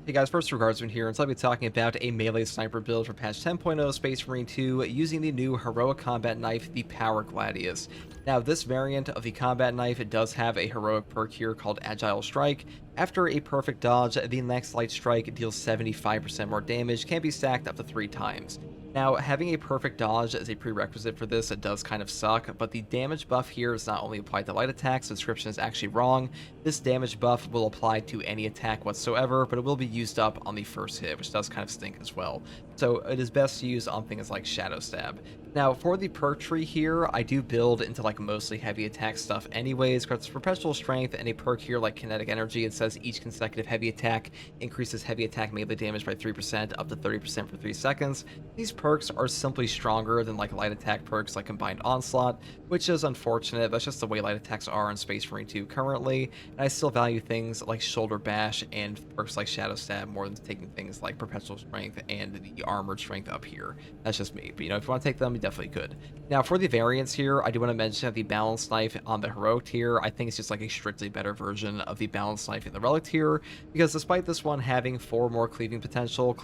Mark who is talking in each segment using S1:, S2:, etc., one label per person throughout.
S1: Hey guys, first Regardsman here, and so I'll be talking about a melee sniper build for patch 10.0 Space Marine 2 using the new heroic combat knife, the Power Gladius. Now, this variant of the combat knife, it does have a heroic perk here called Agile Strike. After a perfect dodge, the next light strike deals 75% more damage, can be stacked up to 3 times. Now, having a perfect dodge as a prerequisite for this, it does kind of suck, but the damage buff here is not only applied to light attacks, the description is actually wrong. This damage buff will apply to any attack whatsoever, but it will be used up on the first hit, which does kind of stink as well. So it is best to use on things like Shadow Stab. Now, for the perk tree here, I do build into like mostly heavy attack stuff anyways, because it's perpetual strength and a perk here like kinetic energy. It says each consecutive heavy attack increases heavy attack melee damage by 3% up to 30% for 3 seconds. These perks are simply stronger than like light attack perks like Combined Onslaught, which is unfortunate. That's just the way light attacks are in Space Marine 2 currently, and I still value things like Shoulder Bash and perks like Shadow Stab more than taking things like Perpetual Strength and the Armored Strength up here. That's just me, but if you want to take them, you definitely could. Now, for the variants here, I do want to mention that the Balanced Knife on the Heroic tier, I think it's just like a strictly better version of the Balanced Knife in the Relic tier, because despite this one having 4 more cleaving potential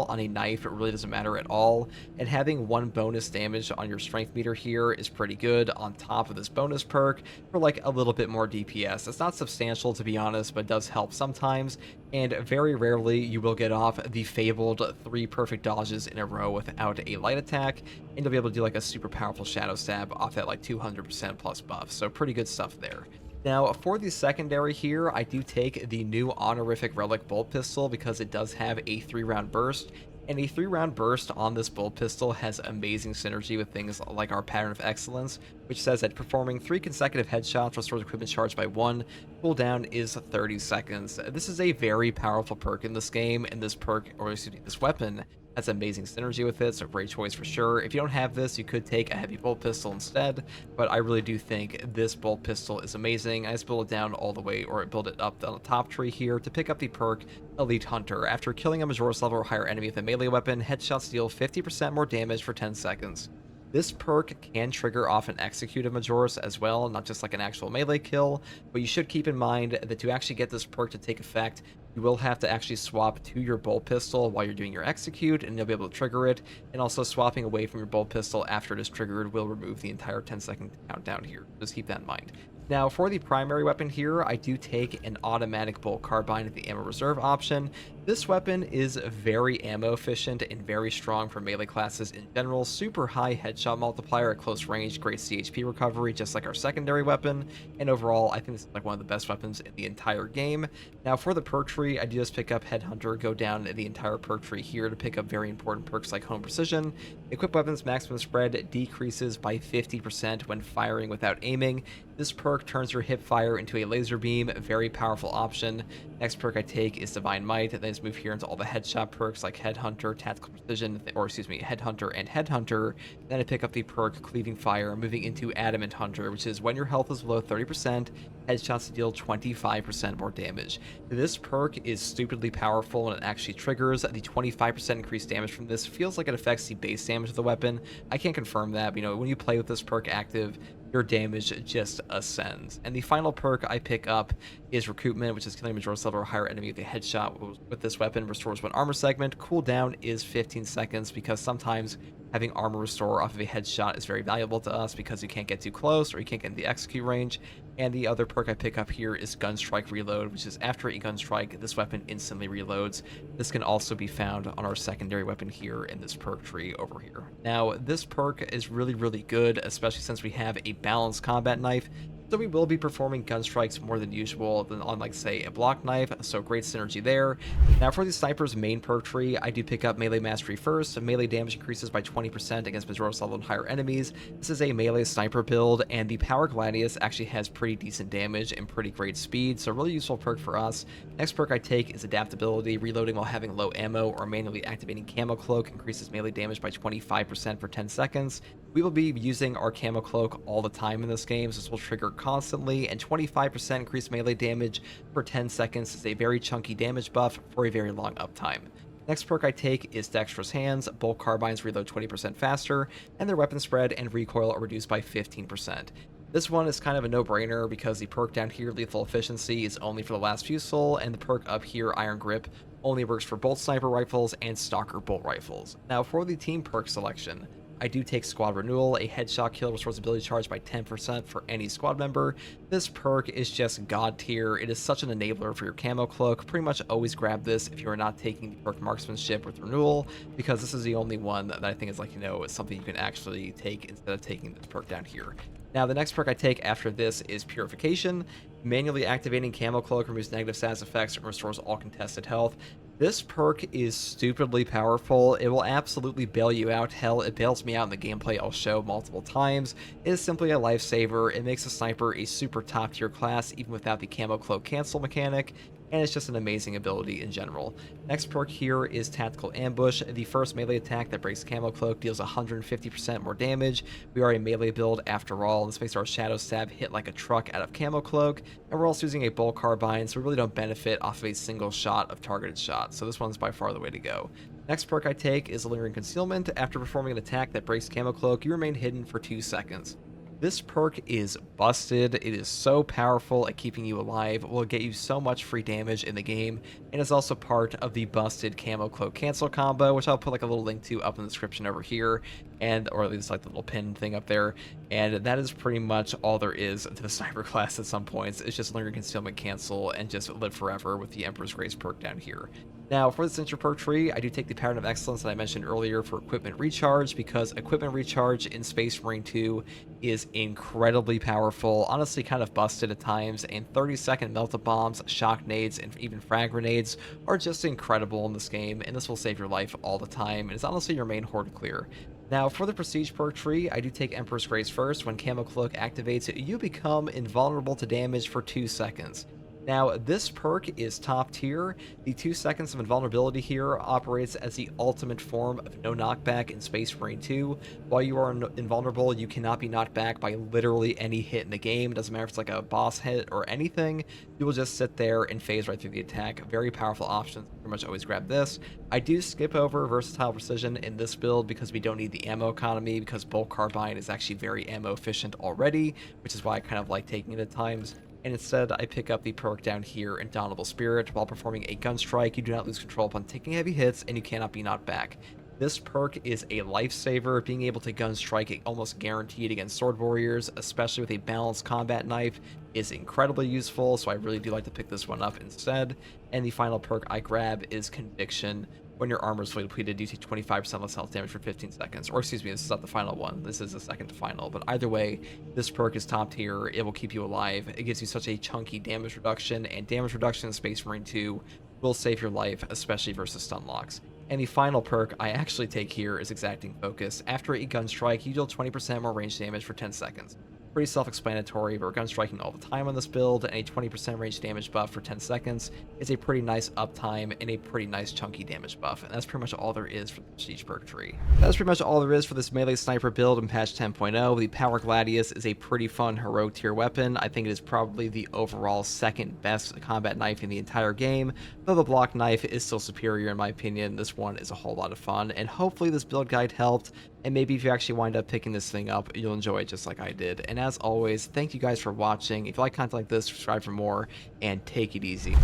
S1: on a knife, it really doesn't matter at all, and having 1 bonus damage on your strength meter here is pretty good on top of this bonus perk for like a little bit more DPS. It's not substantial to be honest, but it does help sometimes, and very rarely you will get off the fabled 3 perfect dodges in a row without a light attack, and you'll be able to do like a super powerful Shadow Stab off that like 200% plus buff, so pretty good stuff there. Now, for the secondary here, I do take the new honorific Relic Bolt Pistol because it does have a 3-round burst, and a 3-round burst on this bolt pistol has amazing synergy with things like our Pattern of Excellence, which says that performing 3 consecutive headshots restores equipment charge by 1, cooldown is 30 seconds. This is a very powerful perk in this game, and this perk, or excuse me, this weapon has amazing synergy with it, so great choice for sure. If you don't have this, you could take a heavy bolt pistol instead, but I really do think this bolt pistol is amazing. I just build it down all the way, or build it up on the top tree here to pick up the perk Elite Hunter. After killing a Majoris level or higher enemy with a melee weapon, headshots deal 50% more damage for 10 seconds. This perk can trigger off an execute of Majoris as well, not just like an actual melee kill, but you should keep in mind that to actually get this perk to take effect, you will have to actually swap to your bolt pistol while you're doing your execute, and you'll be able to trigger it, and also swapping away from your bolt pistol after it is triggered will remove the entire 10-second countdown here. Just keep that in mind. Now, for the primary weapon here, I do take an automatic bolt carbine at the ammo reserve option. This weapon is very ammo efficient and very strong for melee classes in general. Super high headshot multiplier at close range, great CHP recovery, just like our secondary weapon. And overall, I think this is like one of the best weapons in the entire game. Now, for the perk tree, I do just pick up Headhunter, go down the entire perk tree here to pick up very important perks like Home Precision. Equip weapons maximum spread decreases by 50% when firing without aiming. This perk turns your hip fire into a laser beam, a very powerful option. Next perk I take is Divine Might, and then just move here into all the headshot perks like Headhunter, Tactical Precision, or excuse me, Headhunter and Headhunter. Then I pick up the perk Cleaving Fire, moving into Adamant Hunter, which is when your health is below 30%, headshots deal 25% more damage. This perk is stupidly powerful and it actually triggers. The 25% increased damage from this feels like it affects the base damage of the weapon. I can't confirm that, but when you play with this perk active, your damage just ascends. And the final perk I pick up is Recoupment, which is killing a Majoris level or higher enemy with a headshot with this weapon restores 1 armor segment. Cooldown is 15 seconds because sometimes having armor restore off of a headshot is very valuable to us because you can't get too close or you can't get in the execute range. And the other perk I pick up here is Gunstrike Reload, which is after a gunstrike, this weapon instantly reloads. This can also be found on our secondary weapon here in this perk tree over here. Now, this perk is really, really good, especially since we have a balanced combat knife. So we will be performing gun strikes more than usual than on, like, say, a block knife, so great synergy there. Now, for the sniper's main perk tree, I do pick up Melee Mastery first. Melee damage increases by 20% against Majoris level and higher enemies. This is a melee sniper build, and the Power Gladius actually has pretty decent damage and pretty great speed, so really useful perk for us. Next perk I take is Adaptability. Reloading while having low ammo or manually activating Camo Cloak increases melee damage by 25% for 10 seconds. We will be using our Camo Cloak all the time in this game, so this will trigger constantly, and 25% increased melee damage for 10 seconds is a very chunky damage buff for a very long uptime. Next perk I take is Dexterous Hands. Bolt carbines reload 20% faster, and their weapon spread and recoil are reduced by 15%. This one is kind of a no-brainer because the perk down here, Lethal Efficiency, is only for the last few soul, and the perk up here, Iron Grip, only works for bolt sniper rifles and stalker bolt rifles. Now, for the team perk selection, I do take Squad Renewal. A headshot kill restores ability charge by 10% for any squad member. This perk is just god tier. It is such an enabler for your camo cloak. Pretty much always grab this if you are not taking the perk Marksmanship with Renewal, because this is the only one that I think is like, is something you can actually take instead of taking this perk down here. Now, the next perk I take after this is Purification. Manually activating Camo Cloak removes negative status effects and restores all contested health. This perk is stupidly powerful. It will absolutely bail you out. Hell, it bails me out in the gameplay I'll show multiple times. It is simply a lifesaver. It makes a sniper a super top tier class even without the Camo Cloak cancel mechanic, and it's just an amazing ability in general. Next perk here is Tactical Ambush. The first melee attack that breaks Camo Cloak deals 150% more damage. We are a melee build after all. This makes our Shadow Stab hit like a truck out of Camo Cloak, and we're also using a bolt carbine, so we really don't benefit off of a single shot of targeted shots, so this one's by far the way to go. Next perk I take is Lingering Concealment. After performing an attack that breaks Camo Cloak, you remain hidden for 2 seconds. This perk is busted. It is so powerful at keeping you alive. It will get you so much free damage in the game, and it's also part of the busted Camo Cloak cancel combo, which I'll put like a little link to up in the description over here, or at least like the little pin thing up there. And that is pretty much all there is to the sniper class at some points. It's just Lingering Concealment cancel and just live forever with the Emperor's Grace perk down here. Now, for the Cincture perk tree, I do take the Pattern of Excellence that I mentioned earlier for Equipment Recharge, because Equipment Recharge in Space Marine 2 is incredibly powerful, honestly kind of busted at times, and 30-second melt-up bombs, shock nades, and even frag grenades are just incredible in this game, and this will save your life all the time, and it's honestly your main horde clear. Now, for the Prestige perk tree, I do take Emperor's Grace first. When Camo Cloak activates, you become invulnerable to damage for 2 seconds. Now, this perk is top tier. The 2 seconds of invulnerability here operates as the ultimate form of no knockback in Space Marine 2. While you are invulnerable, you cannot be knocked back by literally any hit in the game. Doesn't matter if it's like a boss hit or anything. You will just sit there and phase right through the attack. Very powerful option. Pretty much always grab this. I do skip over Versatile Precision in this build because we don't need the ammo economy, because Bolt Carbine is actually very ammo efficient already, which is why I kind of like taking it at times. And instead, I pick up the perk down here, Indomitable Spirit. While performing a gun strike, you do not lose control upon taking heavy hits, and you cannot be knocked back. This perk is a lifesaver. Being able to gun strike almost guaranteed against sword warriors, especially with a balanced combat knife, is incredibly useful, so I really do like to pick this one up instead. And the final perk I grab is Conviction. When your armor is fully depleted, you take 25% less health damage for 15 seconds. Or excuse me, this is not the final one. This is the second to final. But either way, this perk is top tier. It will keep you alive. It gives you such a chunky damage reduction, and damage reduction in Space Marine 2 will save your life, especially versus stun locks. And the final perk I actually take here is Exacting Focus. After a gun strike, you deal 20% more range damage for 10 seconds. Pretty self-explanatory, but we're gun striking all the time on this build, and a 20% range damage buff for 10 seconds is a pretty nice uptime and a pretty nice chunky damage buff, and that's pretty much all there is for the Prestige perk tree. That's pretty much all there is for this melee sniper build in patch 10.0. The Power Gladius is a pretty fun heroic tier weapon. I think it is probably the overall second best combat knife in the entire game, though the block knife is still superior in my opinion. This one is a whole lot of fun, and hopefully this build guide helped. And maybe if you actually wind up picking this thing up, you'll enjoy it just like I did. And as always, thank you guys for watching. If you like content like this, subscribe for more, and take it easy.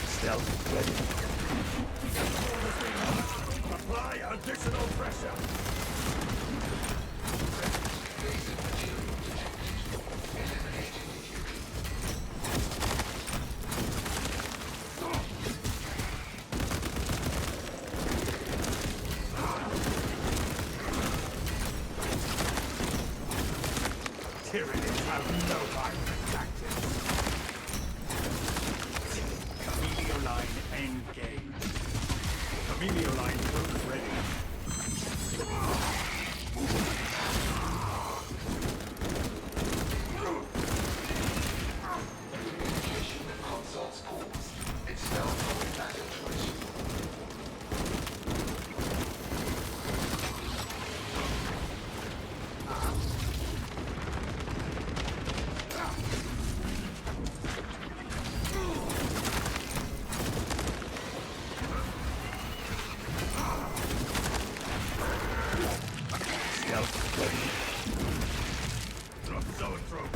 S1: Stealth ready.
S2: Apply additional pressure. Tyrannies have no vibrant tactics. Camilio line engaged. Camilio line troops ready. Consoles paused. It's now combat choice. Stealth ready. Zoanthrope.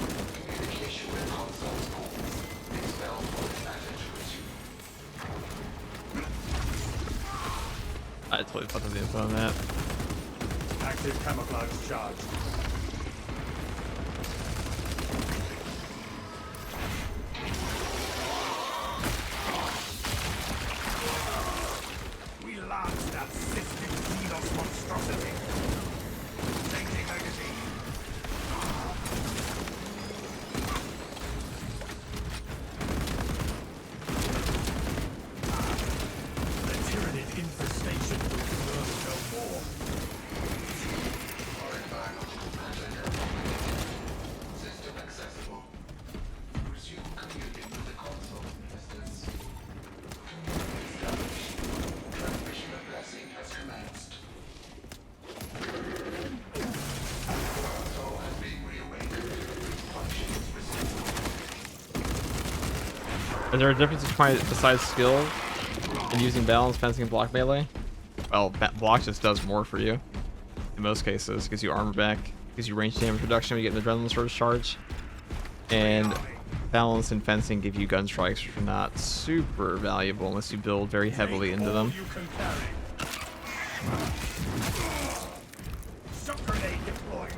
S2: Communication with consoles pools. Expel Horde matter to resume.
S3: I totally fucked up the info on that.
S2: Active camouflage charge. We launched that cystic Xenos monstrosity. Changing magazine. The Tyranid infestation will emerge no more. Our environmental pattern complicated. System accessible. Resume commuting with the console, instance. Community established. Transmission of blessing has commenced. Console has been reawakened. Functions resumed.
S3: Is there a difference besides skill and using balance, fencing, and block melee? Well, block just does more for you in most cases. Gives you armor back, gives you range damage reduction when you get an adrenaline surge charge, and balance and fencing give you gun strikes, which are not super valuable unless you build very heavily into them.
S2: You can carry. Shock grenade deployed.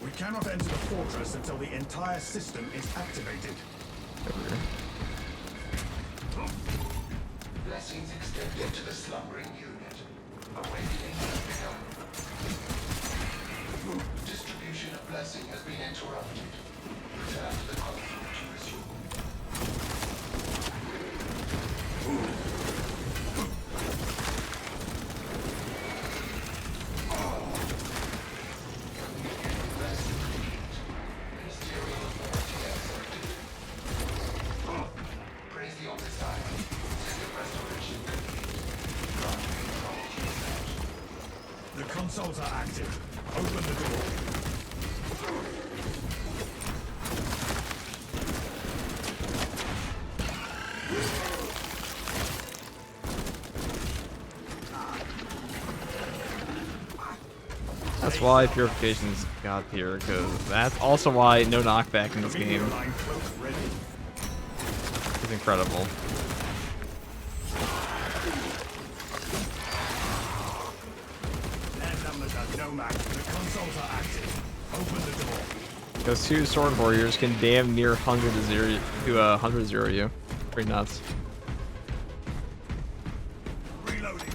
S2: We cannot enter the fortress until the entire system is activated.
S3: Over here.
S2: Blessings extended to the slumbering unit. Awakening has begun. Distribution of blessing has been interrupted. Return to the console to resume. Blessing complete. Ministerial authority accepted. Praise the Omnissiah. System restoration complete. Grant control reset. The consoles are active. Open the door.
S3: That's why purification's got here, because that's also why no knockback in this game
S2: Line cloak ready.
S3: is incredible.
S2: Their numbers are no match. The consoles are active. Open the door.
S3: Because two sword warriors can damn near 100 you. Pretty nuts.
S2: Reloading.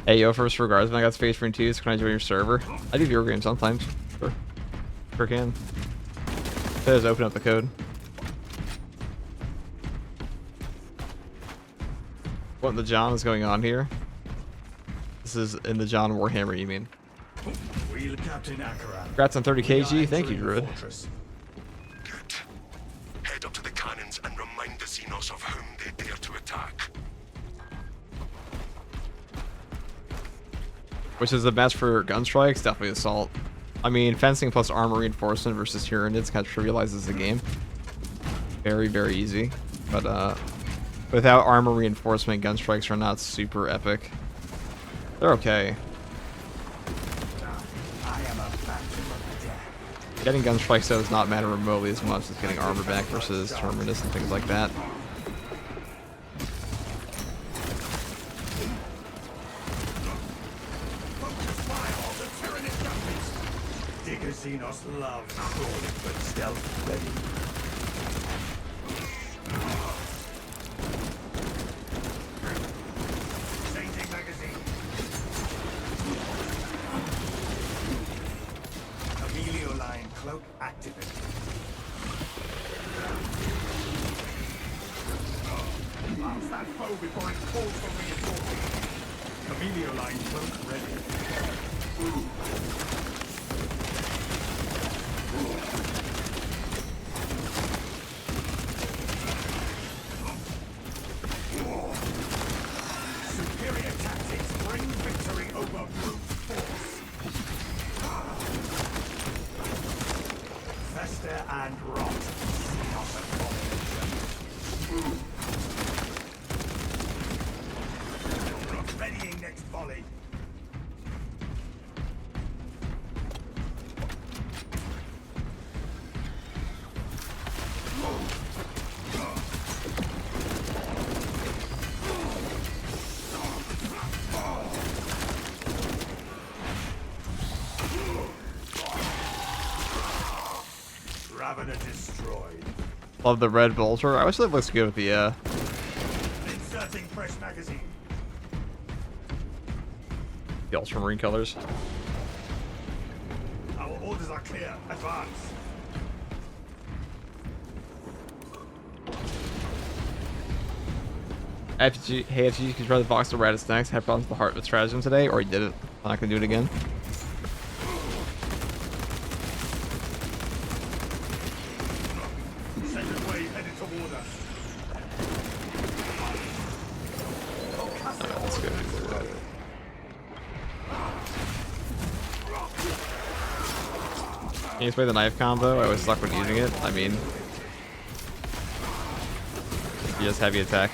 S3: Hey yo, first regards, when I got Space Marine 2, so can I join your server? I do video games sometimes. Sure can. Just open up the code. What in the John is going on here? This is in the John Warhammer, you mean?
S2: Wheel Captain Akaran.
S3: Congrats on 30
S2: We are
S3: kg, thank you,
S2: entering the
S3: Druid.
S2: fortress.
S4: Good. Head up to the cannons and remind the Xenos of whom they dare to attack.
S3: Which is the best for gun strikes? Definitely assault. I mean, fencing plus armor reinforcement versus Tyranids kind of trivializes the game. Very, very easy. But without armor reinforcement, gun strikes are not super epic. They're okay.
S2: I am a phantom of death.
S3: Getting gun strikes though does not matter remotely as much as getting armor back versus Terminus and things like that.
S2: Focus fire on the Tyranid guns. Digger Xenos love crawling, but stealth ready. Changing magazine. Amelio line cloak activated. Blast that foe before it calls for reinforcement. Amelio line cloak ready. Superior tactics bring victory over brute force. Fester and rot. Not abomination.
S4: Readying next volley. Ravener destroyed.
S3: Love the red bolter. I wish it looks good with the
S4: Inserting fresh magazine.
S3: ultramarine colors.
S4: Our orders are clear. Advance.
S3: FG, hey FG, could you try the box of Radis next? Have problems with the heart with stratagem today, or you did it? I'm not gonna do it again.
S4: Second wave headed toward us.
S3: Alright, let's go. Can you play the knife combo? I always suck when using it. I mean, you just heavy attack.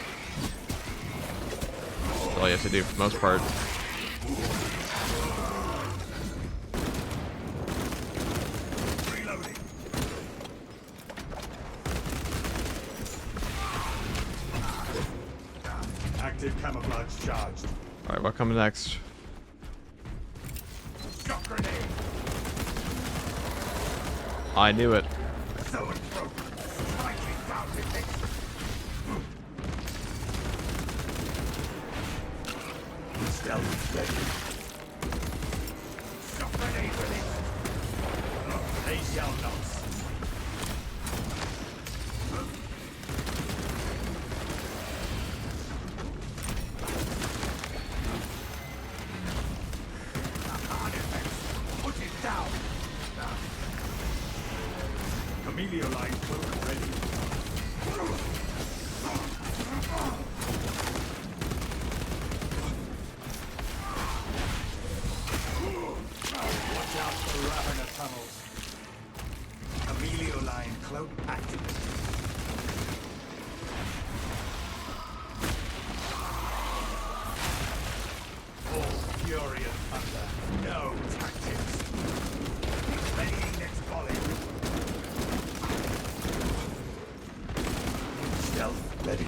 S3: That's all you have to do for the most part.
S4: Reloading. Active camouflage charged.
S3: Alright, what comes next?
S4: Shock grenade.
S3: I knew it.
S4: So and broke. Slightly down with it. Stealth ready. Shock grenade with it. They shall not. Put it down. Amelia line cloak ready. Watch out for Ravener tunnels. Amelia line cloak activated. Full fury and thunder. No tactics. Readying next volley. Stealth ready.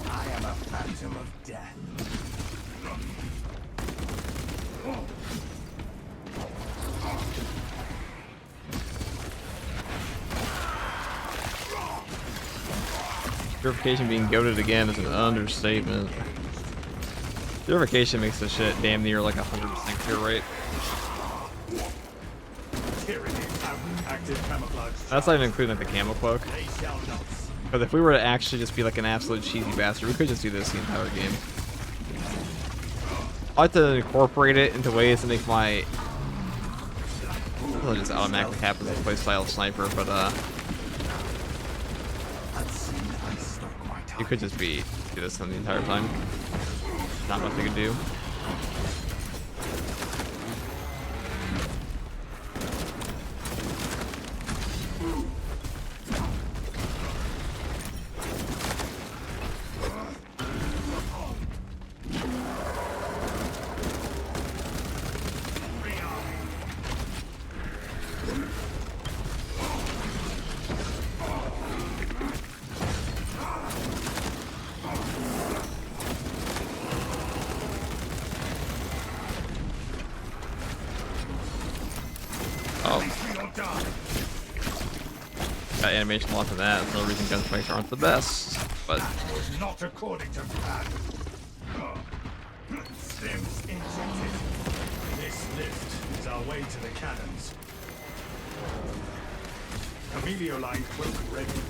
S4: I am a phantom of death.
S3: Purification being goated again is an understatement. Purification makes this shit damn near like 100% cure rate.
S4: Tyranny out. Active camouflage.
S3: That's not even including like the camo cloak.
S4: They shall not.
S3: Because if we were to actually just be like an absolute cheesy bastard, we could just do this the entire game. I like to incorporate it into ways to make my... It just automatically happens to play style sniper, but you could just do this the entire time. Not much you could do. Got animation lock of that. There's no reason gunfights aren't the best, but
S4: Was not according to plan. Stims injected. This lift is our way to the cannons. Amelia line cloak ready.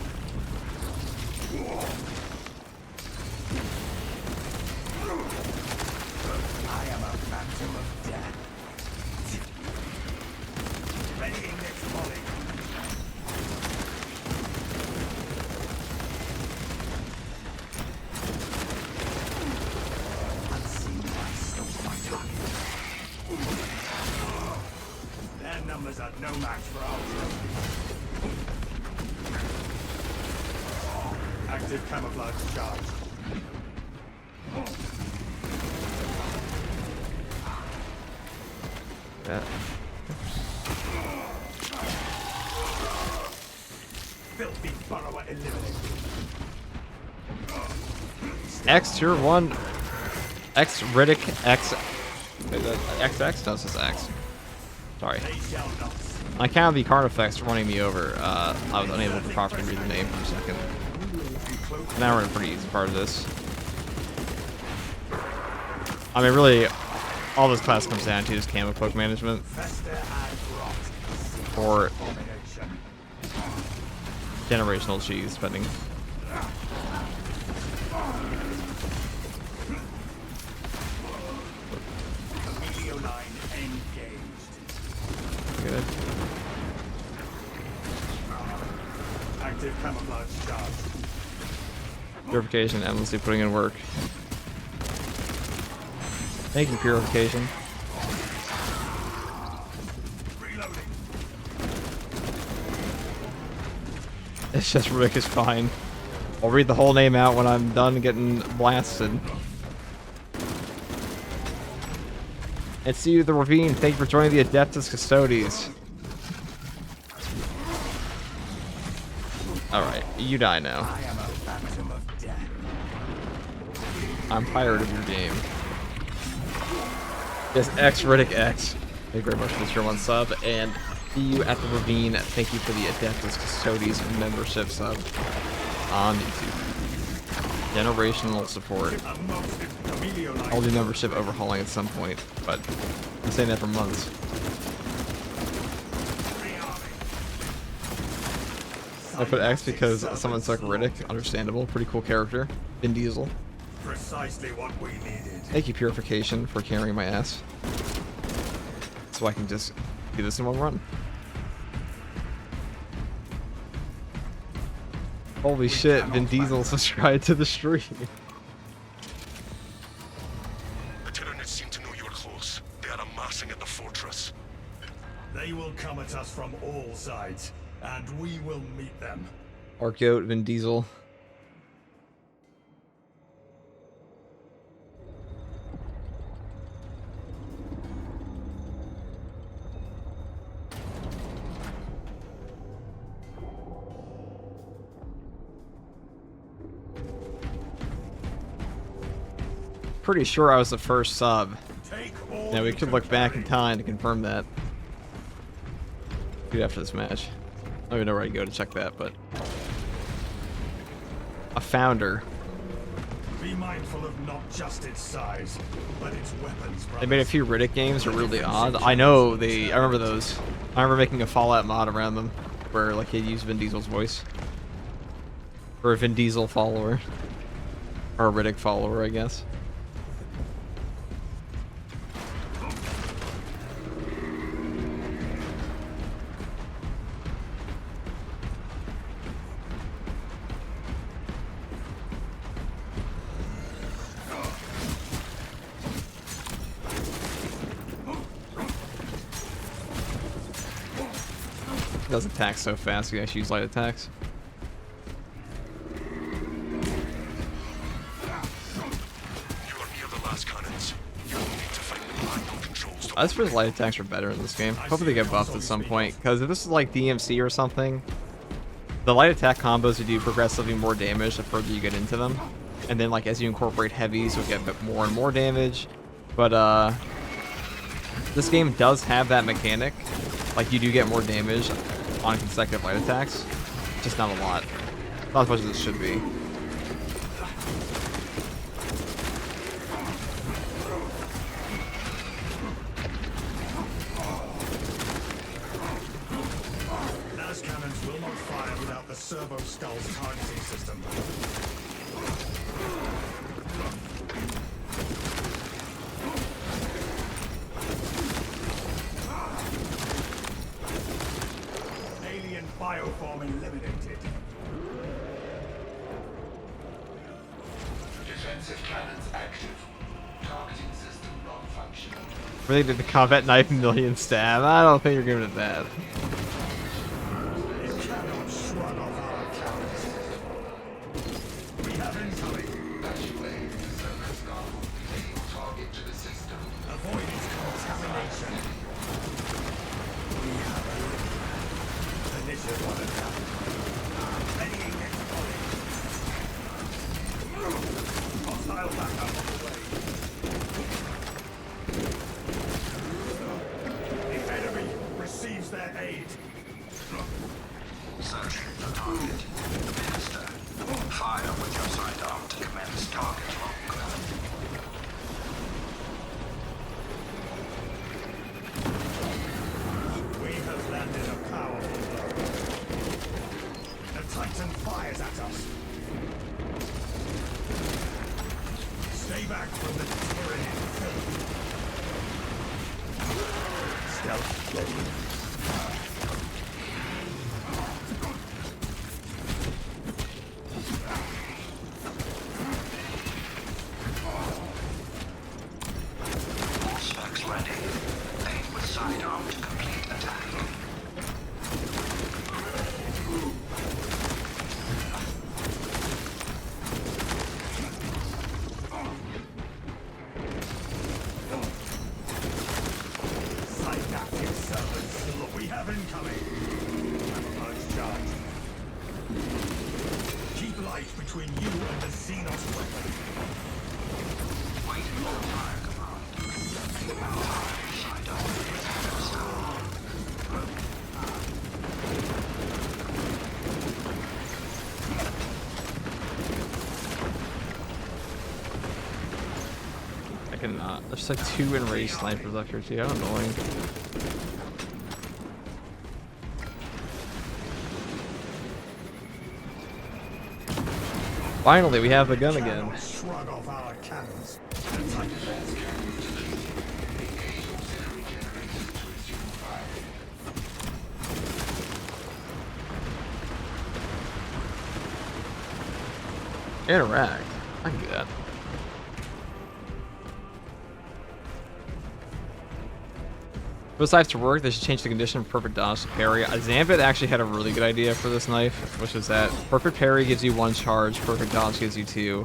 S4: I am a phantom of death. Readying next volley. Unseen by stole my target. Their numbers are no match for ours. Active camouflage charge.
S3: Yeah.
S4: Filthy burrower eliminated.
S3: X tier 1. X Riddick X. XX? No, it's just X. Sorry.
S4: They shall not.
S3: On account of the card effects running me over, I was unable to properly read the name for a second. Now we're in a pretty easy part of this. I mean, really, all this class comes down to is camo cloak management. Or generational cheese, depending. Good.
S4: Active camouflage charge.
S3: Purification, endlessly putting in work. Thank you, Purification.
S4: Reloading.
S3: It's just Rick is fine. I'll read the whole name out when I'm done getting blasted. And see you, the Ravine. Thank you for joining the Adeptus Custodes. Alright, you die now.
S4: I am a phantom of death.
S3: I'm tired of your game. Yes, X Riddick X. Thank you very much for the tier 1 sub. And see you at the Ravine. Thank you for the Adeptus Custodes membership sub on YouTube. Generational support. I'll do membership overhauling at some point, but I'm saying that for months. I put X because someone suck Riddick. Understandable. Pretty cool character. Vin Diesel.
S4: Precisely what we needed.
S3: Thank you, Purification, for carrying my ass. So I can just do this in one run. Holy shit, Vin Diesel subscribed to the stream.
S4: The Tyranids seem to know you're close. They are amassing at the fortress.
S5: They will come at us from all sides, and we will meet them.
S3: Arc-Goat, Vin Diesel. Pretty sure I was the first sub. Now we could look back in time to confirm that. Good after this match. I don't even know where I go to check that, but a founder.
S5: Be mindful of not just its size, but its weapons.
S3: They made a few Riddick games that are really odd. I know I remember those. I remember making a Fallout mod around them where like he'd use Vin Diesel's voice. Or a Vin Diesel follower. Or a Riddick follower, I guess. Does attack so fast, you guys use light attacks.
S4: You are near the last cannons. You will need to find the manual controls to
S3: I suppose light attacks are better in this game. Hopefully they get buffed at some point, because if this is like DMC or something, the light attack combos would do progressively more damage the further you get into them. And then like as you incorporate heavies, you'll get more and more damage. But this game does have that mechanic. Like you do get more damage on consecutive light attacks. Just not a lot. Not as much as it should be.
S5: Las cannons will not fire without the servo skull's targeting system. Alien bioform eliminated.
S2: Defensive cannons active. Targeting system non-functional.
S3: Really did the combat knife million stab? I don't think you're giving it that.
S5: You cannot shrug off our cowards. We have incoming.
S2: Target to the system.
S5: Avoid its contamination. We have a initial one attack. Readying next volley. Hostile backup on the way. The enemy receives their aid.
S4: Searching for target. Master. Fire with your sidearm to commence target lock.
S5: We have landed a powerful blow. The Titan fires at us. Stay back from the tyranny. Stealth ready.
S4: Specs ready. Aim with sidearm to complete attack.
S5: Synaptic servants. Look, we have incoming. Camouflage charge. Keep light between you and the Xenos weapon.
S4: Waiting for fire command. Sidearm.
S3: I cannot. There's like 2 enraged snipers up here too. How annoying. Finally, we have the gun again.
S5: Cannot shrug off our cannons. The Titan
S3: Interact. I can do that. For this knife to work, they should change the condition of perfect dodge to parry. Zambit actually had a really good idea for this knife, which is that perfect parry gives you 1 charge, perfect dodge gives you 2.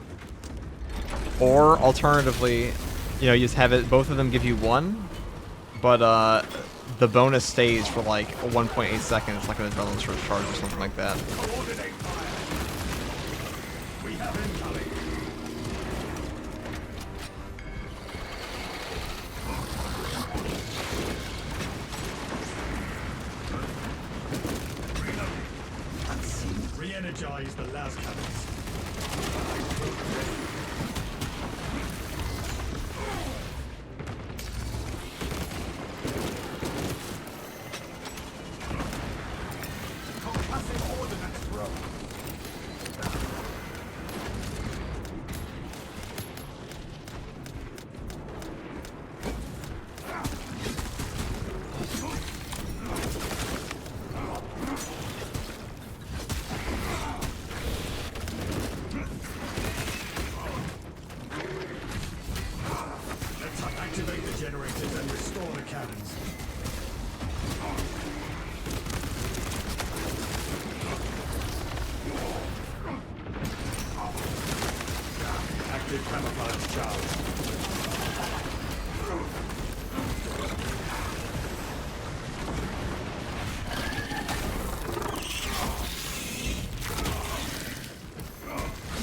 S3: Or alternatively, you know, you just have it, both of them give you 1, but the bonus stays for like 1.8 seconds, like an adrenaline charge or something like that.
S5: coordinate fire. We have incoming. Re-energize the las cannons. Concussive ordnance throw. Let's activate the generators and restore the cannons. Active camouflage charge.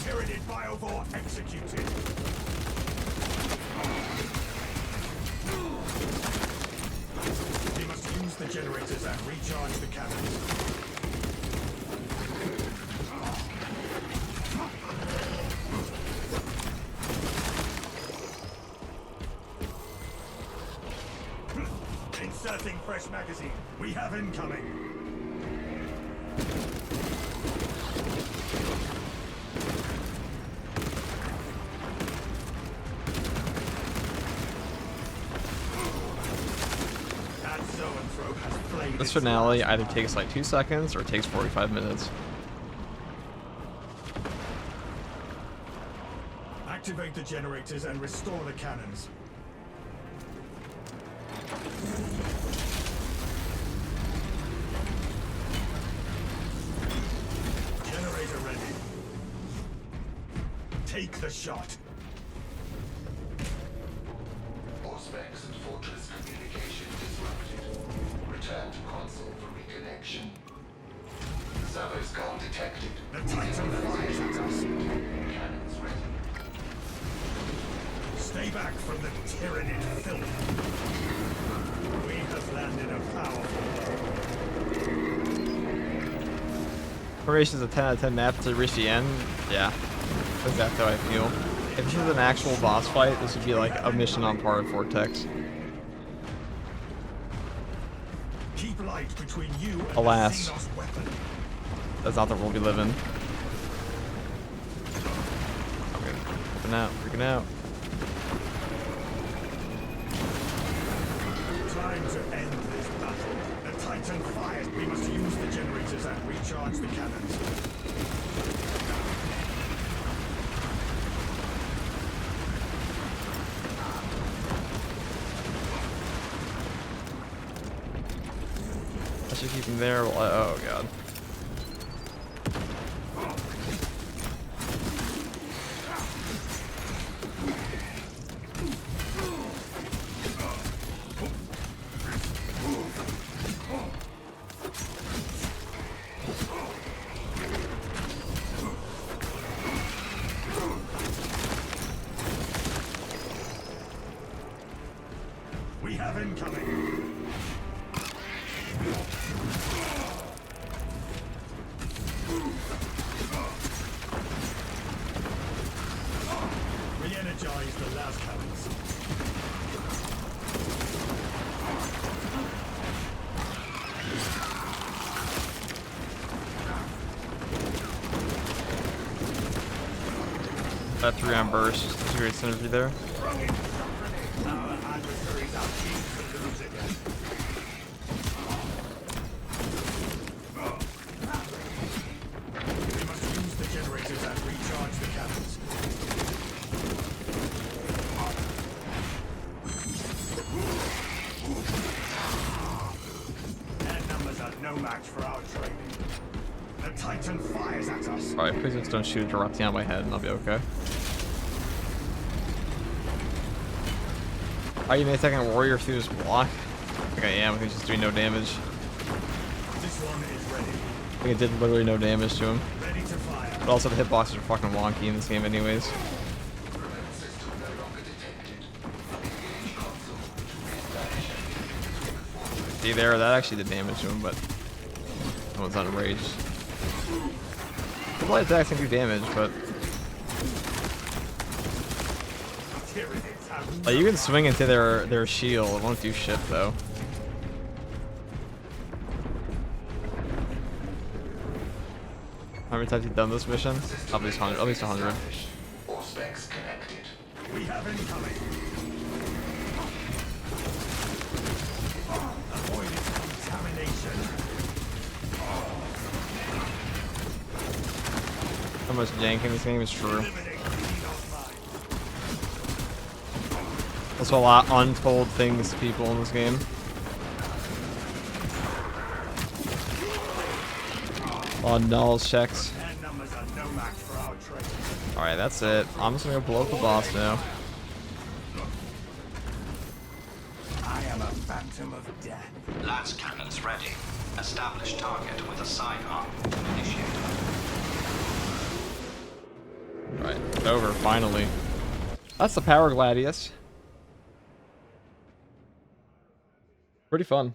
S5: Tyranid Biovore executed. We must use the generators and recharge the cannons. Inserting fresh magazine. We have incoming. That zoanthrope has played
S3: This
S5: its
S3: finale
S5: last
S3: either
S5: card.
S3: takes like 2 seconds or it takes 45 minutes.
S5: Activate the generators and restore the cannons. Generator ready. Take the shot.
S2: Auspex and Fortress communication disrupted. Return to console for reconnection. Servers gone detected.
S5: The Titan fires at us.
S2: Cannons ready.
S5: Stay back from the Tyranid filth. We have landed a powerful blow.
S3: Formation's a 10 out of 10 map to reach the end. Yeah, that's exactly how I feel. If this was an actual boss fight, this would be like a mission on par with Vortex.
S5: Keep light between you and
S3: Alas.
S5: the Xenos weapon.
S3: That's not the world we live in. Okay, freaking out, freaking out.
S5: Time to end this battle. The Titan fires. We must use the generators and recharge the cannons.
S3: I should keep him there. Oh god.
S5: We have incoming. Re-energize the last cannons.
S3: That 3-round burst. There's a great synergy there.
S5: Our adversaries are keen to lose again. We must use the generators and recharge the cannons. Their numbers are no match for our training. The Titan fires at us.
S3: Alright, please just don't shoot directly on my head and I'll be okay. Are you attacking a warrior through this block? I think I am, he's just doing no damage.
S5: This one is ready.
S3: I think it did literally no damage to him.
S5: Ready to fire.
S3: But also the hitboxes are fucking wonky in this game anyways.
S2: Prevent system no longer detected. Engage console to reestablish.
S3: See there, that actually did damage to him, but no one's not enraged. The light attacks can do damage, but
S5: Tyranids have
S3: like, you can swing into their shield. It won't do shit though. How many times have you done this mission? At least 100. At least 100.
S2: Auspex connected.
S5: We have incoming. Avoid contamination.
S3: How much jank in this game is true.
S5: Eliminate Xenos mine.
S3: Also a lot untold things to people in this game. A lot of nulls checks.
S5: Their numbers are no match for our trade.
S3: Alright, that's it. I'm just gonna go blow up the boss now.
S5: I am a phantom of death.
S6: Last cannons ready. Establish target with a sidearm. Initiate.
S3: Alright, it's over, finally. That's the power Gladius. Pretty fun.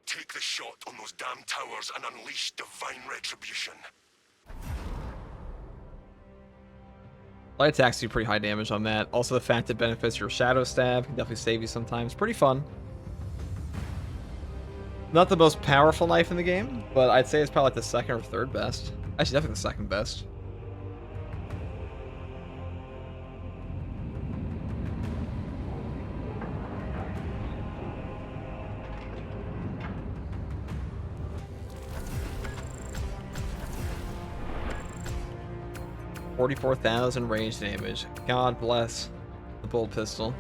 S4: Take the shot on those damn towers and unleash divine retribution.
S3: Light attacks do pretty high damage on that. Also the fact it benefits your shadow stab can definitely save you sometimes. Pretty fun. Not the most powerful knife in the game, but I'd say it's probably like the second or third best. Actually, definitely the second best. $44,000 range damage. God bless the bolt pistol.